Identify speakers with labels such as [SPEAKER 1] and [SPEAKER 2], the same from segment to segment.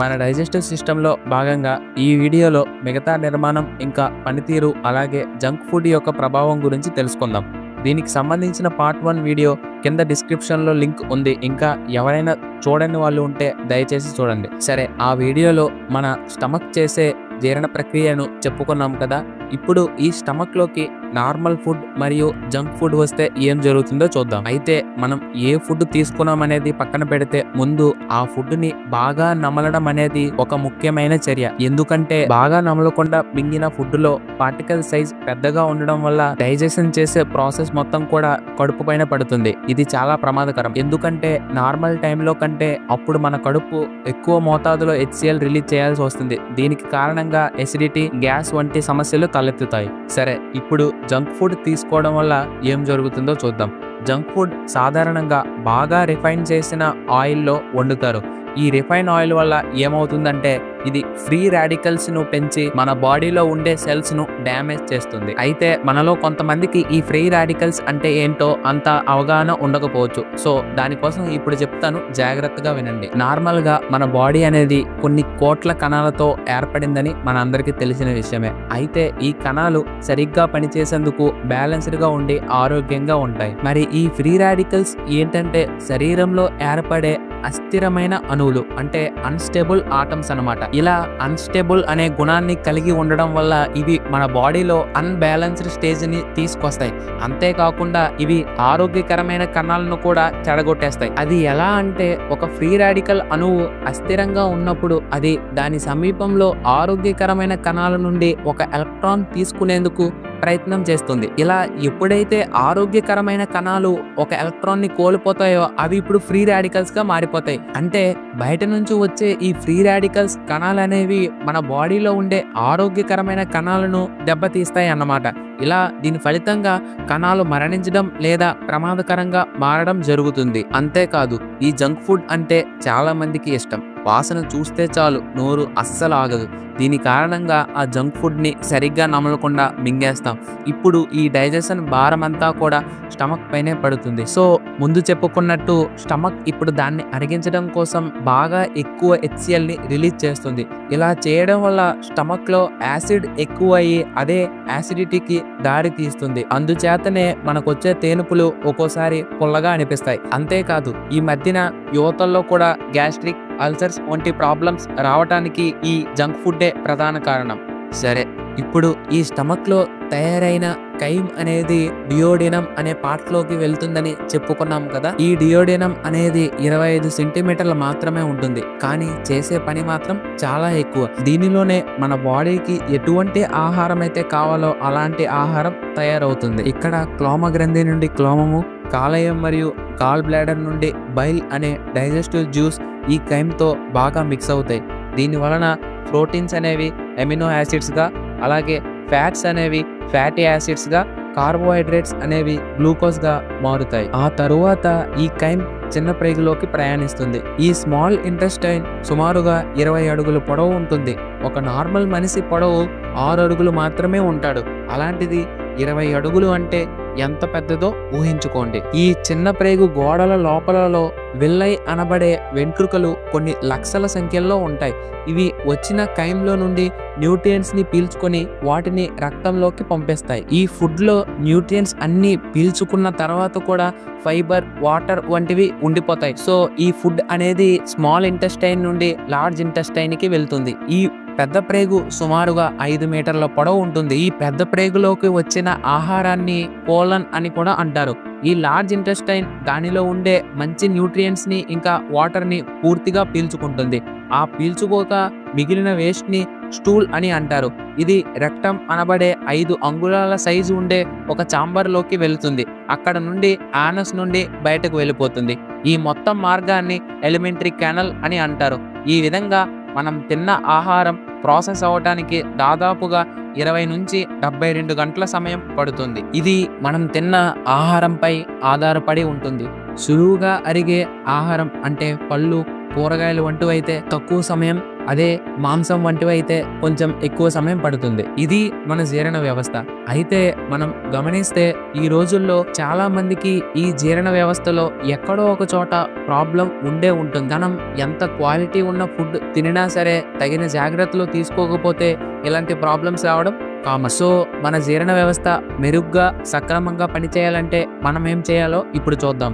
[SPEAKER 1] మన డైజెస్టివ్ సిస్టంలో భాగంగా ఈ వీడియోలో మిగతా నిర్మాణం ఇంకా పనితీరు అలాగే జంక్ ఫుడ్ యొక్క ప్రభావం గురించి తెలుసుకుందాం. దీనికి సంబంధించిన పార్ట్ 1 వీడియో కింద డిస్క్రిప్షన్లో లింక్ ఉంది. ఇంకా ఎవరైనా చూడని వాళ్ళు ఉంటే దయచేసి చూడండి. సరే, ఆ వీడియోలో మన స్టమక్ చేసే జీర్ణ ప్రక్రియను చెప్పుకున్నాం కదా. ఇప్పుడు ఈ స్టమక్లోకి నార్మల్ ఫుడ్ మరియు జంక్ ఫుడ్ వస్తే ఏం జరుగుతుందో చూద్దాం. అయితే మనం ఏ ఫుడ్ తీసుకున్నాం అనేది పక్కన పెడితే ముందు ఆ ఫుడ్ని బాగా నమలడం అనేది ఒక ముఖ్యమైన చర్య. ఎందుకంటే బాగా నమలకుండా మింగిన ఫుడ్లో పార్టికల్ సైజ్ పెద్దగా ఉండడం వల్ల డైజెషన్ చేసే ప్రాసెస్ మొత్తం కూడా కడుపు పైన పడుతుంది. ఇది చాలా ప్రమాదకరం. ఎందుకంటే నార్మల్ టైంలో కంటే అప్పుడు మన కడుపు ఎక్కువ మోతాదులో HCl రిలీజ్ చేయాల్సి వస్తుంది. దీనికి కారణంగా ఎసిడిటీ, గ్యాస్ వంటి సమస్యలు తలెత్తుతాయి. సరే, ఇప్పుడు జంక్ ఫుడ్ తీసుకోవడం వల్ల ఏం జరుగుతుందో చూద్దాం. జంక్ ఫుడ్ సాధారణంగా బాగా రిఫైన్ చేసిన ఆయిల్లో వండుతారు. ఈ రిఫైన్ ఆయిల్ వల్ల ఏమవుతుందంటే ఇది ఫ్రీ రాడికల్స్ ను పెంచి మన బాడీలో ఉండే సెల్స్ ను డ్యామేజ్ చేస్తుంది. అయితే మనలో కొంతమందికి ఈ ఫ్రీ రాడికల్స్ అంటే ఏంటో అంత అవగాహన ఉండకపోవచ్చు. సో దానికోసం ఇప్పుడు చెప్తాను, జాగ్రత్తగా వినండి. నార్మల్ గా మన బాడీ అనేది కొన్ని కోట్ల కణాలతో ఏర్పడిందని మన అందరికీ తెలిసిన విషయమే. అయితే ఈ కణాలు సరిగ్గా పనిచేసేందుకు బ్యాలెన్స్డ్ గా ఉండి ఆరోగ్యంగా ఉంటాయి. మరి ఈ ఫ్రీ రాడికల్స్ ఏంటంటే శరీరంలో ఏర్పడే అస్థిరమైన అణువులు, అంటే అన్స్టేబుల్ ఆటమ్స్ అన్నమాట. ఇలా అన్స్టేబుల్ అనే గుణాన్ని కలిగి ఉండడం వల్ల ఇవి మన బాడీలో అన్బ్యాలెన్స్డ్ స్టేజ్ ని తీసుకొస్తాయి. అంతేకాకుండా ఇవి ఆరోగ్యకరమైన కణాలను కూడా చెడగొట్టేస్తాయి. అది ఎలా అంటే, ఒక ఫ్రీ రాడికల్ అణువు అస్థిరంగా ఉన్నప్పుడు అది దాని సమీపంలో ఆరోగ్యకరమైన కణాల నుండి ఒక ఎలక్ట్రాన్ తీసుకునేందుకు ప్రయత్నం చేస్తుంది. ఇలా ఎప్పుడైతే ఆరోగ్యకరమైన కణాలు ఒక ఎలక్ట్రాన్ ని కోల్పోతాయో అవి ఇప్పుడు ఫ్రీ రాడికల్స్ గా మారిపోతాయి. అంటే బయట నుంచి వచ్చే ఈ ఫ్రీ రాడికల్స్ కణాలు అనేవి మన బాడీలో ఉండే ఆరోగ్యకరమైన కణాలను దెబ్బతీస్తాయి అన్నమాట. ఇలా దీని ఫలితంగా కణాలు మరణించడం లేదా ప్రమాదకరంగా మారడం జరుగుతుంది. అంతేకాదు, ఈ జంక్ ఫుడ్ అంటే చాలా మందికి ఇష్టం. వాసన చూస్తే చాలు నోరు అస్సలు ఆగదు. దీని కారణంగా ఆ జంక్ ఫుడ్ని సరిగ్గా నమలకుండా మింగేస్తాం. ఇప్పుడు ఈ డైజెషన్ భారం అంతా కూడా స్టమక్ పైనే పడుతుంది. సో ముందు చెప్పుకున్నట్టు స్టమక్ ఇప్పుడు దాన్ని అరిగించడం కోసం బాగా ఎక్కువ HClని రిలీజ్ చేస్తుంది. ఇలా చేయడం వల్ల స్టమక్లో యాసిడ్ ఎక్కువ అయ్యి అదే యాసిడిటీకి దారి తీస్తుంది. అందుచేతనే మనకొచ్చే తేనుపులు ఒక్కోసారి పుల్లగా అనిపిస్తాయి. అంతేకాదు, ఈ మధ్యన యువతల్లో కూడా గ్యాస్ట్రిక్, అల్సర్స్ వంటి ప్రాబ్లమ్స్ రావడానికి ఈ జంక్ ఫుడ్డే ప్రధాన కారణం. సరే, ఇప్పుడు ఈ స్టమక్లో తయారైన కైమ్ అనేది డియోడినం అనే పార్ట్లోకి వెళ్తుందని చెప్పుకున్నాం కదా. ఈ డియోడినం అనేది 25 సెంటీమీటర్లు మాత్రమే ఉంటుంది, కానీ చేసే పని మాత్రం చాలా ఎక్కువ. దీనిలోనే మన బాడీకి ఎటువంటి ఆహారం అయితే కావాలో అలాంటి ఆహారం తయారవుతుంది. ఇక్కడ క్లోమ గ్రంథి నుండి క్లోమము, కాలేయం మరియు గాల్ బ్లాడర్ నుండి బైల్ అనే డైజెస్టివ్ జ్యూస్ ఈ కైమ్తో బాగా మిక్స్ అవుతాయి. దీని వలన ప్రోటీన్స్ అనేవి అమినో యాసిడ్స్గా, అలాగే ఫ్యాట్స్ అనేవి ఫ్యాటీ యాసిడ్స్గా, కార్బోహైడ్రేట్స్ అనేవి గ్లూకోజ్గా మారుతాయి. ఆ తరువాత ఈ కైమ్ చిన్న ప్రేగులోకి ప్రయాణిస్తుంది. ఈ స్మాల్ ఇంటెస్టైన్ సుమారుగా 20 అడుగుల పొడవు ఉంటుంది. ఒక నార్మల్ మనిషి పొడవు 6 అడుగులు మాత్రమే ఉంటాడు. అలాంటిది 20 అడుగులు అంటే ఎంత పెద్దదో ఊహించుకోండి. ఈ చిన్న ప్రేగు గోడల లోపలలో విల్లై అనబడే వెంట్రుకలు కొన్ని లక్షల సంఖ్యలో ఉంటాయి. ఇవి వచ్చిన కైమ్లో నుండి న్యూట్రియంట్స్ ని పీల్చుకొని వాటిని రక్తంలోకి పంపిస్తాయి. ఈ ఫుడ్ లో న్యూట్రియంట్స్ అన్ని పీల్చుకున్న తర్వాత కూడా ఫైబర్, వాటర్ వంటివి ఉండిపోతాయి. సో ఈ ఫుడ్ అనేది స్మాల్ ఇంటెస్టైన్ నుండి లార్జ్ ఇంటెస్టైన్ కి వెళ్తుంది. ఈ పెద్ద ప్రేగు సుమారుగా 5 మీటర్ల పొడవు ఉంటుంది. ఈ పెద్ద ప్రేగులోకి వచ్చిన ఆహారాన్ని కోలన్ అని కూడా అంటారు. ఈ లార్జ్ ఇంటెస్టైన్ దానిలో ఉండే మంచి న్యూట్రియంట్స్ ని ఇంకా వాటర్ ని పూర్తిగా పీల్చుకుంటుంది. ఆ పీల్చుకోక మిగిలిన వేస్ట్ ని స్టూల్ అని అంటారు. ఇది రెక్టమ్ అనబడే 5 అంగుళాల సైజు ఉండే ఒక చాంబర్ లోకి వెళుతుంది. అక్కడ నుండి ఆనస్ నుండి బయటకు వెళ్ళిపోతుంది. ఈ మొత్తం మార్గాన్ని ఎలిమెంటరీ కెనాల్ అని అంటారు. ఈ విధంగా మనం తిన్న ఆహారం ప్రాసెస్ అవడానికి దాదాపుగా 20 నుంచి 72 గంటల సమయం పడుతుంది. ఇది మనం తిన్న ఆహారంపై ఆధారపడి ఉంటుంది. సులువుగా అరిగే ఆహారం అంటే పళ్ళు, కూరగాయలు వంటివైతే తక్కువ సమయం, అదే మాంసం వంటివి అయితే కొంచెం ఎక్కువ సమయం పడుతుంది. ఇది మన జీర్ణ వ్యవస్థ. అయితే మనం గమనిస్తే ఈ రోజుల్లో చాలా మందికి ఈ జీర్ణ వ్యవస్థలో ఎక్కడో ఒక చోట ప్రాబ్లం ఉండే ఉంటుంది. మనం ఎంత క్వాలిటీ ఉన్న ఫుడ్ తినినా సరే తగిన జాగ్రత్తలు తీసుకోకపోతే ఇలాంటి ప్రాబ్లమ్స్ రావడం కామన్. సో మన జీర్ణ వ్యవస్థ మెరుగ్గా సక్రమంగా పనిచేయాలంటే మనం ఏం చేయాలో ఇప్పుడు చూద్దాం.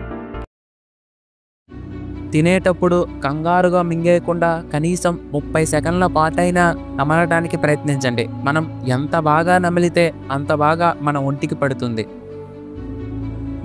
[SPEAKER 1] తినేటప్పుడు కంగారుగా మింగేయకుండా కనీసం 30 సెకండ్ల పాటైనా నమలడానికి ప్రయత్నించండి. మనం ఎంత బాగా నమిలితే అంత బాగా మన ఒంటికి పడుతుంది.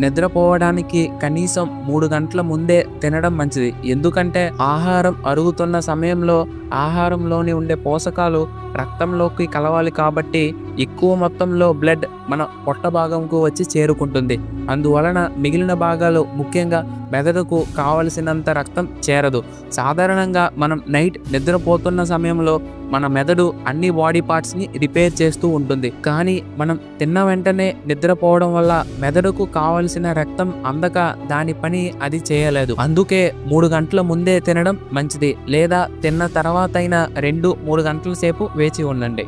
[SPEAKER 1] నిద్రపోవడానికి కనీసం 3 గంటల ముందే తినడం మంచిది. ఎందుకంటే ఆహారం అరుగుతున్న సమయంలో ఆహారంలోని ఉండే పోషకాలు రక్తంలోకి కలవాలి కాబట్టి ఎక్కువ మొత్తంలో బ్లడ్ మన పొట్ట భాగంకు వచ్చి చేరుకుంటుంది. అందువలన మిగిలిన భాగాలు ముఖ్యంగా మెదడుకు కావలసినంత రక్తం చేరదు. సాధారణంగా మనం నైట్ నిద్రపోతున్న సమయంలో మన మెదడు అన్ని బాడీ పార్ట్స్ని రిపేర్ చేస్తూ ఉంటుంది. కానీ మనం తిన్న వెంటనే నిద్రపోవడం వల్ల మెదడుకు కావలసిన రక్తం అందక దాని పని అది చేయలేదు. అందుకే 3 గంటల ముందే తినడం మంచిది. లేదా తిన్న తర్వాత అయినా 2-3 గంటల సేపు వేచి ఉండండి.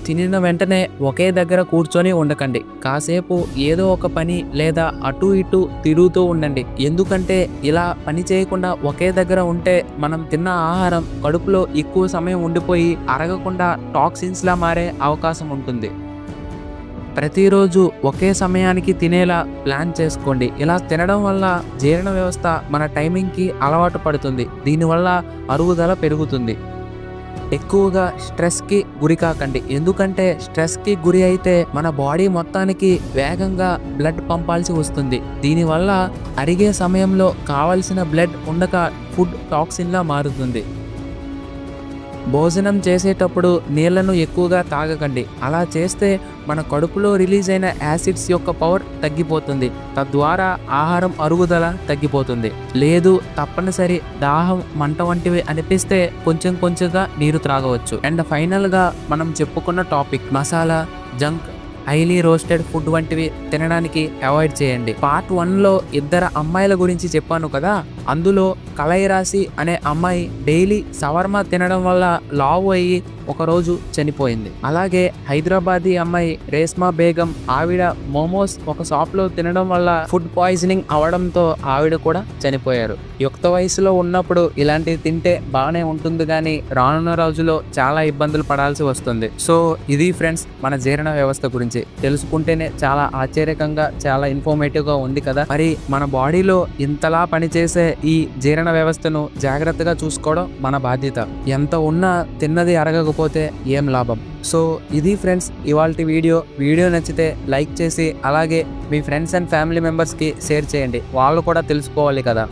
[SPEAKER 1] తినిన వెంటనే ఒకే దగ్గర కూర్చొని ఉండకండి. కాసేపు ఏదో ఒక పని లేదా అటు ఇటు తిరుగుతూ ఉండండి. ఎందుకంటే ఇలా పని చేయకుండా ఒకే దగ్గర ఉంటే మనం తిన్న ఆహారం కడుపులో ఎక్కువ సమయం ఉండిపోయి అరగకుండా టాక్సిన్స్లా మారే అవకాశం ఉంటుంది. ప్రతిరోజు ఒకే సమయానికి తినేలా ప్లాన్ చేసుకోండి. ఇలా తినడం వల్ల జీర్ణ వ్యవస్థ మన టైమింగ్కి అలవాటు పడుతుంది. దీనివల్ల అరుగుదల పెరుగుతుంది. ఎక్కువగా స్ట్రెస్కి గురి కాకండి. ఎందుకంటే స్ట్రెస్కి గురి అయితే మన బాడీ మొత్తానికి వేగంగా బ్లడ్ పంపాల్సి వస్తుంది. దీనివల్ల అరిగే సమయంలో కావలసిన బ్లడ్ ఉండక ఫుడ్ టాక్సిన్లా మారుతుంది. భోజనం చేసేటప్పుడు నీళ్లను ఎక్కువగా తాగకండి. అలా చేస్తే మన కడుపులో రిలీజ్ అయిన యాసిడ్స్ యొక్క పవర్ తగ్గిపోతుంది. తద్వారా ఆహారం అరుగుదల తగ్గిపోతుంది. లేదు తప్పనిసరి దాహం మంట వంటివి అనిపిస్తే కొంచెం కొంచెంగా నీరు త్రాగవచ్చు. అండ్ ఫైనల్గా మనం చెప్పుకున్న topic masala, junk, highly roasted food వంటివి తినడానికి అవాయిడ్ చేయండి. పార్ట్ 1లో 2 అమ్మాయిల గురించి చెప్పాను కదా, అందులో కలైరాసి అనే అమ్మాయి డైలీ షవర్మా తినడం వల్ల లావు అయ్యి ఒకరోజు చనిపోయింది. అలాగే హైదరాబాదీ అమ్మాయి రేస్మా బేగం, ఆవిడ మోమోస్ ఒక షాప్లో తినడం వల్ల ఫుడ్ పాయిజనింగ్ అవడంతో ఆవిడ కూడా చనిపోయారు. యుక్త వయసులో ఉన్నప్పుడు ఇలాంటివి తింటే బాగానే ఉంటుంది, కానీ రానున్న రోజుల్లో చాలా ఇబ్బందులు పడాల్సి వస్తుంది. సో ఇది ఫ్రెండ్స్ మన జీర్ణ వ్యవస్థ గురించి తెలుసుకుంటేనే చాలా ఆశ్చర్యకంగా చాలా ఇన్ఫర్మేటివ్గా ఉంది కదా. మరి మన బాడీలో ఇంతలా పనిచేసే ఈ జీర్ణ వ్యవస్థను జాగ్రత్తగా చూసుకోవడం మన బాధ్యత. ఎంత ఉన్నా తిన్నది అరగకపోతే ఏం లాభం. సో ఇది ఫ్రెండ్స్ ఇవాల్టి వీడియో నచ్చితే లైక్ చేసి అలాగే మీ ఫ్రెండ్స్ అండ్ ఫ్యామిలీ మెంబర్స్కి షేర్ చేయండి. వాళ్ళు కూడా తెలుసుకోవాలి కదా.